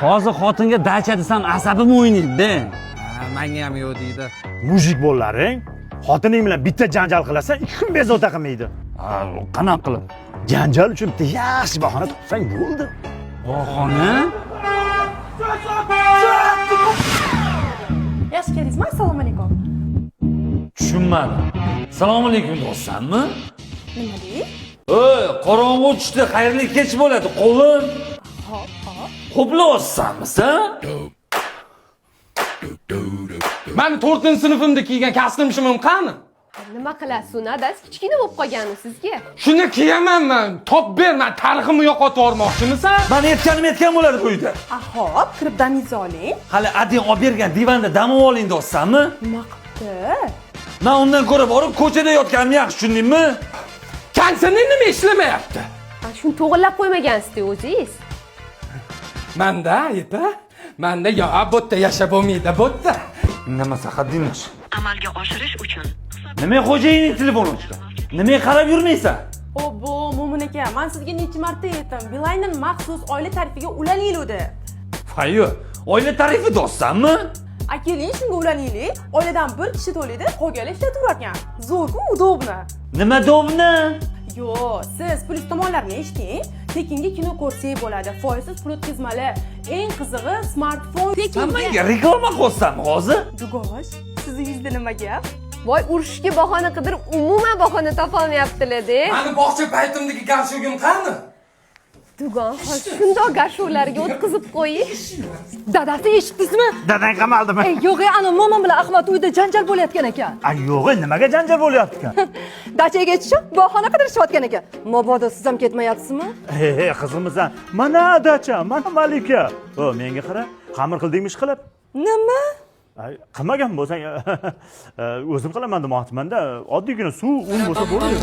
Hozir xotinga dacha desam asabim o'ynaydi-da. Menga ham yo'q deydi. Mujik bo'llaring. Xotining bilan bitta janjal qilasan, 2 kun bezovta qilmaydi. Qanaqa qilib? Janjal uchun bitta yaxshi bahona topsang bo'ldi. Bahona? Yaxshi keldingizmi? Assalomu alaykum. Tushunmadim. Assalomu alaykum do'stsanmi? Nima deysiz? Qorong'u tushdi, xayrli kech bo'ladi, qo'lim. Hop. Xoplayapsanmi sen? Men 4-sinfimda kiygan kostyumim qani? Nima qilasiz uni? Adasi kichkina bo'lib qolgani sizga. Shuni kiyaman men. Top ber, men tariximni yo'qotib yubormoqchimisan? Men aytganim bo'ladi bu uyda. Hop, kirib damingizni oling. Hali ading olib bergan divanda dam oling do'stsanmi? Nima qilibdi? Men undan ko'ra borib ko'chada yotganim yaxshi, tushundingmi? Kansining nima ishlamayapti? Shuni to'g'rilab qo'ymagansiz o'zingiz. Menda yo bu yerda yashab bo'lmaydi, bu yerda. Indamasa haddingni. Amalga oshirish uchun Nima xo'jayining telefoni o'chgan? Nimaga qarab yurmaysan? Obbo, Mo'min aka, men sizga necha marta aytdim. Beeline maxsus oila tarifiga ulaninglar. Fayo, oila tarifi do'stsanmi? Keling, shunga ulaninglar. Oiladan bir kishi to'laydi, qolganlar ishlatib turarkan. Zo'r-ku, udobni. Nima dobni? Yo, siz plyus tomonlarini eshiting. Tekinga kino ko'rsangiz bo'ladi. Foizsiz pul o'tkazmali. Eng qizig'i smartfon Sen menga reklama qilsanmi hozir? Dugosh, sizni yuzda nima gap? Voy, urushga bahona qidirib, umuman bahona topolmayaptilar-da. Meni bog'cha paytimdagi garshogim qani? Dugon, shundoq garshovlarga o'tkazib qo'yish. Dadasi eshitdingizmi? Dadang qamaldimi? Yo'q, ana momon bilan Ahmad uyda janjal bo'layotgan ekan. Yo'q, nimaga janjal bo'lyapti ekan? Dachaga yetishib, bahona qidirishayotgan ekan. Mabodo siz ham ketmayapsizmi? Qizimisan. Mana dacha, mana malika. Menga qara, xamir qildingmi ish qilib? Nima? Qilmagan bo'lsang, o'zim qilaman demoqchiman-da. Oddiygina suv, un bo'lsa bo'ladi.